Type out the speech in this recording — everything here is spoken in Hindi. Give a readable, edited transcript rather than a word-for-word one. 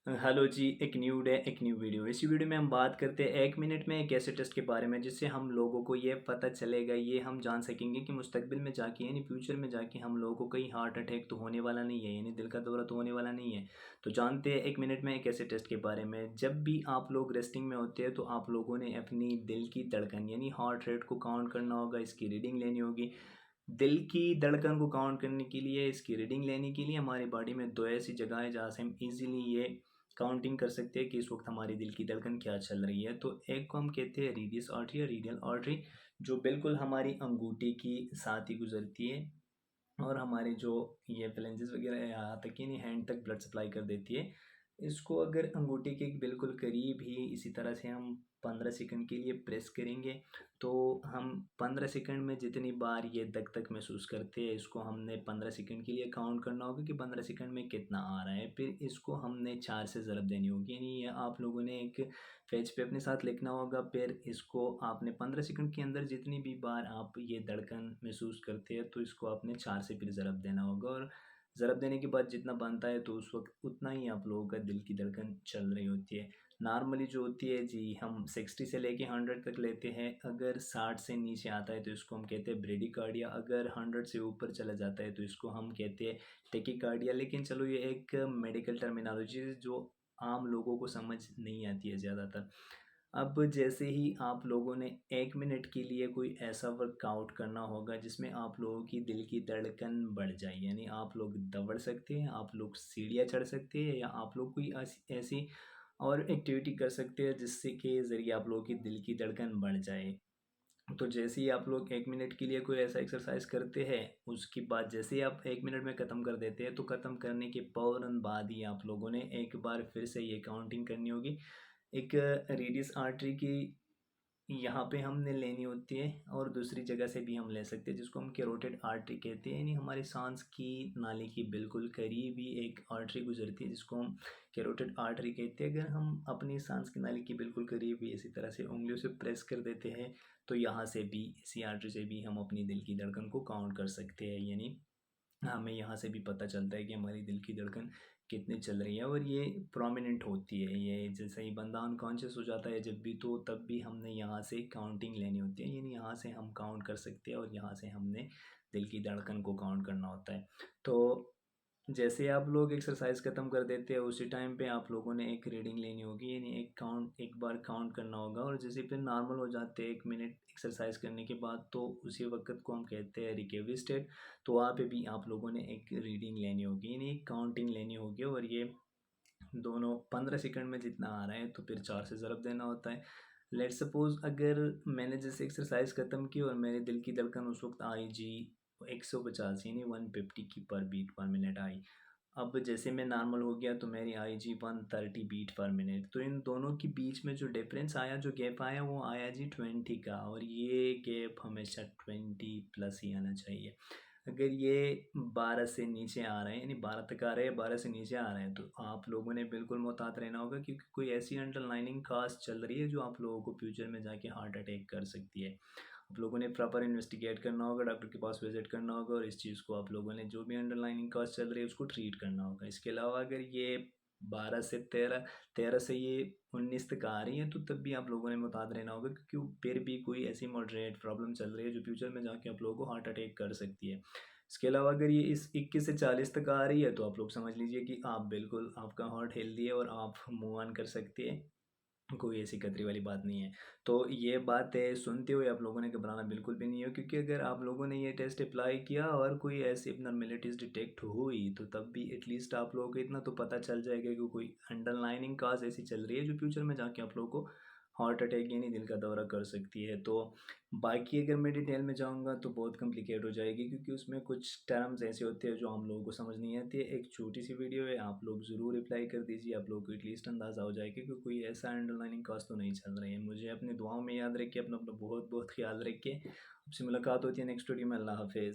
हेलो जी, एक न्यू डे, एक न्यू वीडियो। इसी वीडियो में हम बात करते हैं 1 मिनट में एक ऐसे टेस्ट के बारे में जिससे हम लोगों को ये पता चलेगा, ये हम जान सकेंगे कि मुस्तकबिल में जाके यानी फ्यूचर में जाके हम लोगों को कहीं हार्ट अटैक तो होने वाला नहीं है, यानी दिल का दौरा तो होने वाला नहीं है। तो जानते हैं 1 मिनट में एक ऐसे टेस्ट के बारे में। जब भी आप लोग रेस्टिंग में होते हैं तो आप लोगों ने अपनी दिल की धड़कन यानी हार्ट रेट को काउंट करना होगा, इसकी रीडिंग लेनी होगी। दिल की धड़कन को काउंट करने के लिए, इसकी रीडिंग लेने के लिए हमारी बॉडी में 2 ऐसी जगह है जहाँ से हम ईज़िली ये काउंटिंग कर सकते हैं कि इस वक्त हमारी दिल की धड़कन क्या चल रही है। तो एक को हम कहते हैं रेडियस आर्टरी या रेडियल आर्टरी, जो बिल्कुल हमारी अंगूठी की साथ ही गुजरती है और हमारे जो ये फ्लेंजेस वगैरह है यहाँ तक कि नहीं हैंड तक ब्लड सप्लाई कर देती है। इसको अगर अंगूठी के बिल्कुल करीब ही इसी तरह से हम 15 सेकंड के लिए प्रेस करेंगे, तो हम 15 सेकंड में जितनी बार ये धक-धक महसूस करते हैं, इसको हमने 15 सेकंड के लिए काउंट करना होगा कि 15 सेकंड में कितना आ रहा है। फिर इसको हमने 4 से ज़रब देनी होगी, यानी ये आप लोगों ने एक पेज पे अपने साथ लिखना होगा। फिर इसको आपने 15 सेकंड के अंदर जितनी भी बार आप ये धड़कन महसूस करते हैं, तो इसको आपने 4 से फिर ज़रब देना होगा और ज़रब देने के बाद जितना बनता है तो उस वक़्त उतना ही आप लोगों का दिल की धड़कन चल रही होती है। नॉर्मली जो होती है जी, हम 60 से लेके 100 तक लेते हैं। अगर 60 से नीचे आता है तो इसको हम कहते हैं ब्रेडिकार्डिया, अगर 100 से ऊपर चला जाता है तो इसको हम कहते हैं टेकिकार्डिया। लेकिन चलो ये एक मेडिकल टर्मिनोलॉजी है जो आम लोगों को समझ नहीं आती है ज़्यादातर। अब जैसे ही आप लोगों ने 1 मिनट के लिए कोई ऐसा वर्कआउट करना होगा जिसमें आप लोगों की दिल की धड़कन बढ़ जाए, यानी आप लोग दौड़ सकते हैं, आप लोग सीढ़ियाँ चढ़ सकते हैं या आप लोग कोई ऐसी ऐसी और एक्टिविटी कर सकते हैं जिससे के ज़रिए आप लोगों की दिल की धड़कन बढ़ जाए। तो जैसे ही आप लोग 1 मिनट के लिए कोई ऐसा एक्सरसाइज़ करते हैं, उसके बाद जैसे ही आप 1 मिनट में ख़त्म कर देते हैं, तो ख़त्म करने के फ़ौरन बाद ही आप लोगों ने एक बार फिर से ये काउंटिंग करनी होगी। एक रेडियस आर्टरी की यहाँ पे हमने लेनी होती है और दूसरी जगह से भी हम ले सकते हैं जिसको हम कैरोटिड आर्टरी कहते हैं, यानी हमारी सांस की नाली की बिल्कुल करीब ही एक आर्टरी गुजरती है जिसको हम कैरोटिड आर्टरी कहते हैं। अगर हम अपनी सांस की नाली की बिल्कुल करीब भी इसी तरह से उंगलियों से प्रेस कर देते हैं, तो यहाँ से भी इसी आर्टरी से भी हम अपनी दिल की धड़कन को काउंट कर सकते हैं, यानी हमें यहाँ से भी पता चलता है कि हमारी दिल की धड़कन कितनी चल रही है और ये प्रोमिनेंट होती है। ये जैसे ही बंदा अनकॉन्शियस हो जाता है जब भी, तो तब भी हमने यहाँ से काउंटिंग लेनी होती है, यानी यहाँ से हम काउंट कर सकते हैं और यहाँ से हमने दिल की धड़कन को काउंट करना होता है। तो जैसे आप लोग एक्सरसाइज ख़त्म कर देते हैं उसी टाइम पे आप लोगों ने एक रीडिंग लेनी होगी, यानी एक बार काउंट करना होगा और जैसे फिर नॉर्मल हो जाते हैं 1 मिनट एक्सरसाइज करने के बाद, तो उसी वक़्त को हम कहते हैं रिकवरी स्टेट। तो वहाँ पे भी आप लोगों ने एक रीडिंग लेनी होगी, यानी एक काउंटिंग लेनी होगी और ये दोनों 15 सेकंड में जितना आ रहा है तो फिर 4 से ज़रब देना होता है। लेट्स सपोज़ अगर मैंने जैसे एक्सरसाइज़ ख़त्म की और मेरे दिल की धड़कन उस वक़्त आई जी 150 यानी 150 की पर बीट पर मिनट आई। अब जैसे मैं नॉर्मल हो गया तो मेरी आई जी 130 बीट पर मिनट, तो इन दोनों के बीच में जो डिफरेंस आया, जो गैप आया वो आया जी 20 का, और ये गैप हमेशा 20 प्लस ही आना चाहिए। अगर ये 12 से नीचे आ रहे हैं, यानी 12 तक आ रहे हैं, 12 से नीचे आ रहे हैं, तो आप लोगों ने बिल्कुल मोहतात रहना होगा क्योंकि कोई ऐसी अंडरलाइनिंग काज़ चल रही है जो आप लोगों को फ्यूचर में जाके हार्ट अटैक कर सकती है। आप लोगों ने प्रॉपर इन्वेस्टिगेट करना होगा, डॉक्टर के पास विज़िट करना होगा और इस चीज़ को आप लोगों ने जो भी अंडरलाइनिंग कॉज़ चल रही है उसको ट्रीट करना होगा। इसके अलावा अगर ये 12 से 13, 13 से ये 19 तक आ रही है तो तब भी आप लोगों ने मुहतात रहना होगा क्योंकि फिर भी कोई ऐसी मॉडरेट प्रॉब्लम चल रही है जो फ्यूचर में जाके आप लोगों को हार्ट अटैक कर सकती है। इसके अलावा अगर ये इस 21 से 40 तक आ रही है तो आप लोग समझ लीजिए कि आप बिल्कुल, आपका हार्ट हेल्दी है और आप मूव ऑन कर सकते हैं। कोई ऐसी खतरे वाली बात नहीं है। तो ये बातें सुनते हुए आप लोगों ने घबराना बिल्कुल भी नहीं है क्योंकि अगर आप लोगों ने ये टेस्ट अप्लाई किया और कोई ऐसी एबनॉर्मेलिटीज़ डिटेक्ट हुई, तो तब भी एटलीस्ट आप लोगों को इतना तो पता चल जाएगा कि कोई अंडरलाइनिंग कॉज़ ऐसी चल रही है जो फ्यूचर में जाके आप लोगों को हार्ट अटैक यानी दिल का दौरा कर सकती है। तो बाकी अगर मैं डिटेल में जाऊँगा तो बहुत कॉम्प्लिकेट हो जाएगी क्योंकि उसमें कुछ टर्म्स ऐसे होते हैं जो हम लोगों को समझ नहीं आती है। एक छोटी-सी वीडियो है, आप लोग ज़रूर अप्लाई कर दीजिए, आप लोगों को एटलीस्ट अंदाज़ा हो जाएगा कि कोई ऐसा अंडरलाइनिंग कॉज़ तो नहीं चल रही है। मुझे अपनी दुआओं में याद रखिए, अपना अपना बहुत-बहुत ख़्याल रखिए। आपसे मुलाकात होती है नेक्स्ट वीडियो में। अल्लाह हाफ़िज़।